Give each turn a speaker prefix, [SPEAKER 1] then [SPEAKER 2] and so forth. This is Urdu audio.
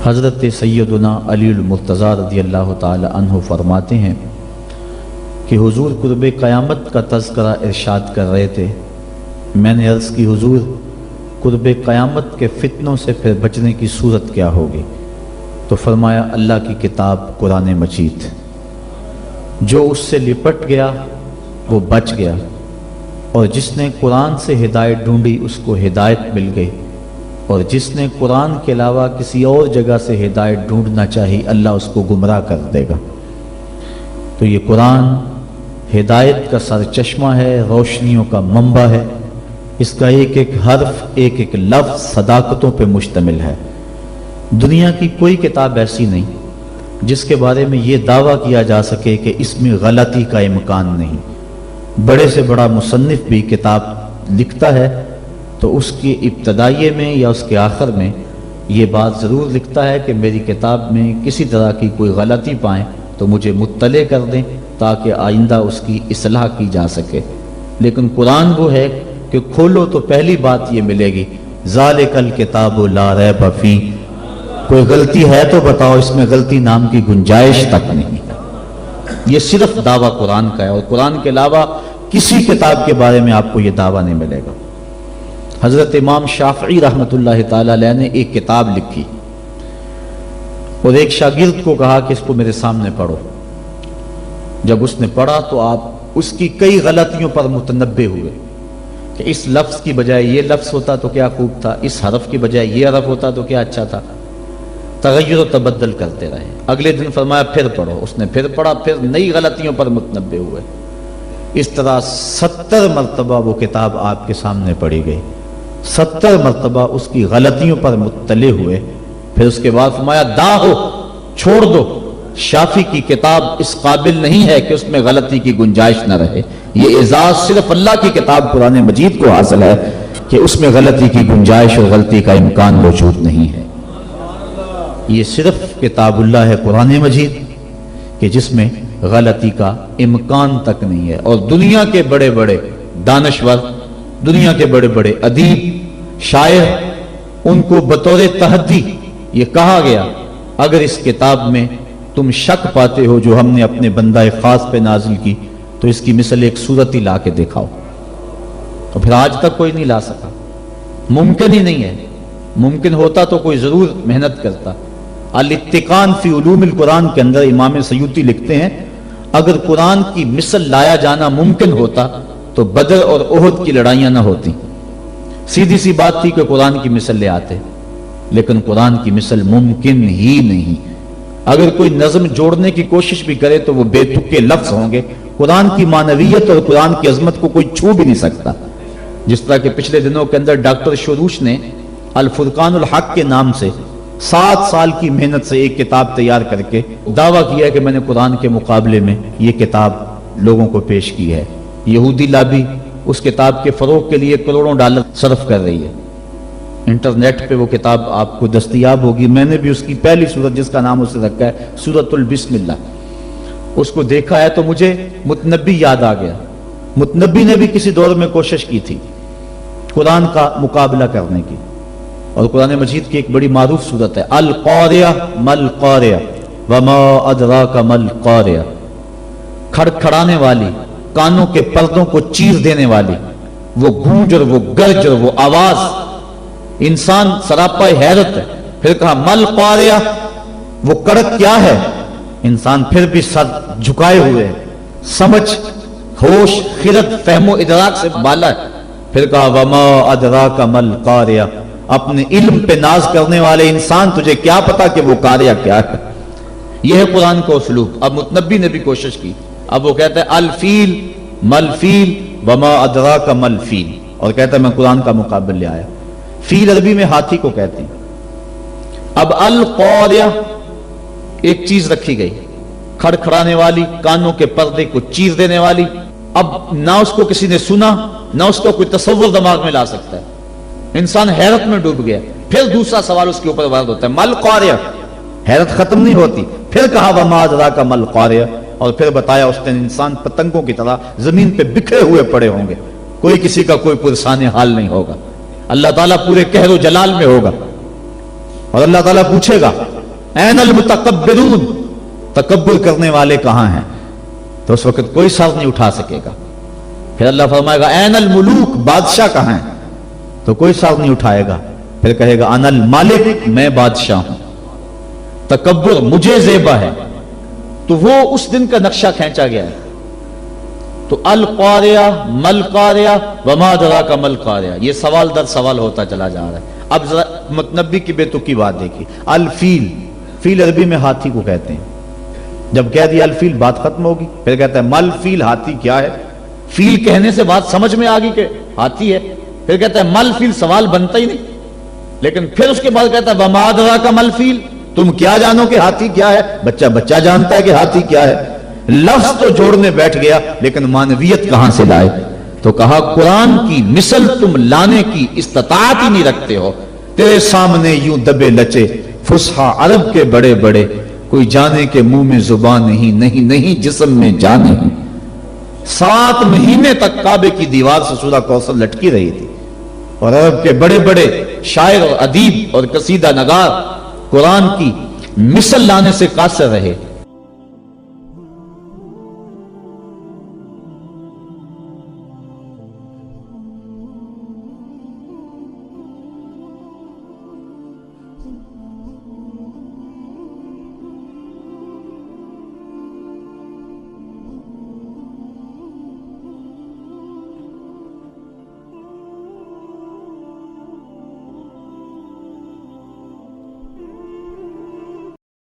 [SPEAKER 1] حضرت سیدنا علی المرتضیٰ رضی اللہ تعالی عنہ فرماتے ہیں کہ حضور قرب قیامت کا تذکرہ ارشاد کر رہے تھے۔ میں نے عرض کی حضور قرب قیامت کے فتنوں سے پھر بچنے کی صورت کیا ہوگی؟ تو فرمایا اللہ کی کتاب قرآن مجید، جو اس سے لپٹ گیا وہ بچ گیا، اور جس نے قرآن سے ہدایت ڈھونڈی اس کو ہدایت مل گئی، اور جس نے قرآن کے علاوہ کسی اور جگہ سے ہدایت ڈھونڈنا چاہی اللہ اس کو گمراہ کر دے گا۔ تو یہ قرآن ہدایت کا سرچشمہ ہے، روشنیوں کا منبع ہے، اس کا ایک ایک حرف ایک ایک لفظ صداقتوں پہ مشتمل ہے۔ دنیا کی کوئی کتاب ایسی نہیں جس کے بارے میں یہ دعویٰ کیا جا سکے کہ اس میں غلطی کا امکان نہیں۔ بڑے سے بڑا مصنف بھی کتاب لکھتا ہے تو اس کی ابتدائیے میں یا اس کے آخر میں یہ بات ضرور لکھتا ہے کہ میری کتاب میں کسی طرح کی کوئی غلطی پائیں تو مجھے مطلع کر دیں تاکہ آئندہ اس کی اصلاح کی جا سکے۔ لیکن قرآن وہ ہے کہ کھولو تو پہلی بات یہ ملے گی، ذالک الکتاب لا ریب فیہ، کوئی غلطی ہے تو بتاؤ، اس میں غلطی نام کی گنجائش تک نہیں۔ یہ صرف دعویٰ قرآن کا ہے، اور قرآن کے علاوہ کسی کتاب کے بارے میں آپ کو یہ دعویٰ نہیں ملے گا۔ حضرت امام شافعی رحمۃ اللہ تعالی علیہ نے ایک کتاب لکھی اور ایک شاگرد کو کہا کہ اس کو میرے سامنے پڑھو۔ جب اس نے پڑھا تو آپ اس کی کئی غلطیوں پر متنبہ ہوئے کہ اس لفظ کی بجائے یہ لفظ ہوتا تو کیا خوب تھا، اس حرف کی بجائے یہ حرف ہوتا تو کیا اچھا تھا۔ تغیر و تبدل کرتے رہے۔ اگلے دن فرمایا پھر پڑھو، اس نے پھر پڑھا، پھر نئی غلطیوں پر متنبہ ہوئے۔ اس طرح 70 مرتبہ وہ کتاب آپ کے سامنے پڑھی گئی، 70 مرتبہ اس کی غلطیوں پر مطلع ہوئے۔ پھر اس کے بعد فرمایا داہو، چھوڑ دو، شافی کی کتاب اس قابل نہیں ہے کہ اس میں غلطی کی گنجائش نہ رہے۔ یہ اعزاز صرف اللہ کی کتاب قرآن مجید کو حاصل ہے کہ اس میں غلطی کی گنجائش اور غلطی کا امکان موجود نہیں ہے۔ یہ صرف کتاب اللہ ہے قرآن مجید کہ جس میں غلطی کا امکان تک نہیں ہے۔ اور دنیا کے بڑے بڑے دانشور، دنیا کے بڑے بڑے ادیب، شاعر، ان کو بطور تحدی یہ کہا گیا اگر اس کتاب میں تم شک پاتے ہو جو ہم نے اپنے بندہ خاص پہ نازل کی تو اس کی مثل ایک صورت ہی لا کے دکھاؤ۔ تو پھر آج تک کوئی نہیں لا سکا، ممکن ہی نہیں ہے۔ ممکن ہوتا تو کوئی ضرور محنت کرتا۔ الاتقان فی علوم القرآن کے اندر امام سیوطی لکھتے ہیں اگر قرآن کی مثل لایا جانا ممکن ہوتا تو بدر اور احد کی لڑائیاں نہ ہوتی۔ سیدھی سی بات تھی کہ قرآن کی مثل لے آتے، لیکن قرآن کی مثل ممکن ہی نہیں۔ اگر کوئی نظم جوڑنے کی کوشش بھی کرے تو وہ بے تکے لفظ ہوں گے۔ قرآن کی معنویت اور قرآن کی عظمت کو کوئی چھو بھی نہیں سکتا۔ جس طرح کہ پچھلے دنوں کے اندر ڈاکٹر شروش نے الفرقان الحق کے نام سے 7 سال کی محنت سے ایک کتاب تیار کر کے دعویٰ کیا کہ میں نے قرآن کے مقابلے میں یہ کتاب لوگوں کو پیش کی ہے۔ یہودی لابی اس کتاب کے فروغ کے لیے کروڑوں ڈالر صرف کر رہی ہے۔ انٹرنیٹ پہ وہ کتاب آپ کو دستیاب ہوگی۔ میں نے بھی اس کی پہلی سورت جس کا نام اسے رکھا ہے سورۃ البسم اللہ، اس کو دیکھا ہے تو مجھے متنبی یاد آ گیا۔ متنبی نے بھی کسی دور میں کوشش کی تھی قرآن کا مقابلہ کرنے کی، اور قرآن مجید کی ایک بڑی معروف صورت ہے القاریہ مل قاریہ وما ادراک مل قاریہ، کھڑکھڑانے والی، کانوں کے پردوں کو چیر دینے والی وہ گونج اور وہ گرج اور وہ آواز، انسان سراپا حیرت ہے۔ پھر کہا مل قاریہ، وہ کڑک کیا ہے؟ انسان پھر بھی سر جھکائے ہوئے ہے، سمجھ، ہوش، خرد، فہم و ادراک سے بالا ہے۔ پھر کہا وما ادراک مل قاریہ، اپنے علم پہ ناز کرنے والے انسان تجھے کیا پتا کہ وہ قاریہ کیا ہے۔ یہ ہے قرآن کا اسلوب۔ اب متنبی نے بھی کوشش کی، اب وہ کہتا ہے الفیل مل فیل وما ادراک مل فیل، اور کہتا ہے میں قرآن کا مقابل لے آیا۔ فیل عربی میں ہاتھی کو کہتے ہیں۔ اب القاریہ ایک چیز رکھی گئی، کھڑکھڑانے والی، کانوں کے پردے کو چیر دینے والی۔ اب نہ اس کو کسی نے سنا، نہ اس کو کوئی تصور دماغ میں لا سکتا ہے۔ انسان حیرت میں ڈوب گیا۔ پھر دوسرا سوال اس کے اوپر وارد ہوتا ہے مل قاریہ، حیرت ختم نہیں ہوتی۔ پھر کہا وما ادراک مل قاریہ، اور پھر بتایا اس نے انسان پتنگوں کی طرح زمین پہ بکھرے ہوئے پڑے ہوں گے، کوئی کسی کا کوئی پرسان حال نہیں ہوگا، اللہ تعالیٰ پورے قہر و جلال میں ہوگا۔ اور اللہ تعالیٰ پوچھے گا این المتکبرون، تکبر کرنے والے کہاں ہیں؟ تو اس وقت کوئی سر نہیں اٹھا سکے گا۔ پھر اللہ فرمائے گا این الملوک، بادشاہ کہاں ہیں؟ تو کوئی سر نہیں اٹھائے گا۔ پھر کہے گا انا المالک، میں بادشاہ ہوں، تکبر مجھے زیبا ہے۔ تو وہ اس دن کا نقشہ کھینچا گیا ہے۔ تو القاریہ ملقاریہ وما ادراک ملقاریہ، یہ سوال در سوال ہوتا چلا جا رہا ہے۔ اب ذرا متنبی کی بے تکی بات دیکھیے۔ الفیل، فیل عربی میں ہاتھی کو کہتے ہیں۔ جب کہہ دیا الفیل بات ختم ہوگی۔ پھر کہتا ہے مل فیل، ہاتھی کیا ہے؟ فیل کہنے سے بات سمجھ میں آ گئی کہ ہاتھی ہے۔ پھر کہتا ہے مل فیل، سوال بنتا ہی نہیں۔ لیکن پھر اس کے بعد کہتا ہے وما ادراک مل فیل، تم کیا جانو کہ ہاتھی کیا ہے؟ بچہ جانتا ہے کہ ہاتھی کیا ہے۔ لفظ تو جوڑنے بیٹھ گیا لیکن معنویت کہاں سے لائے؟ تو کہا قرآن کی مثل تم لانے کی استطاعت ہی نہیں رکھتے ہو۔ تیرے سامنے یوں دبے لچے فصحا عرب کے بڑے بڑے، کوئی جانے کے منہ میں زبان نہیں جسم میں جان نہیں۔ 7 مہینے تک کعبے کی دیوار سے سورہ کوثر لٹکی رہی تھی، اور عرب کے بڑے بڑے شاعر اور ادیب اور قصیدہ نگار قرآن کی مثل لانے سے قاصر رہے۔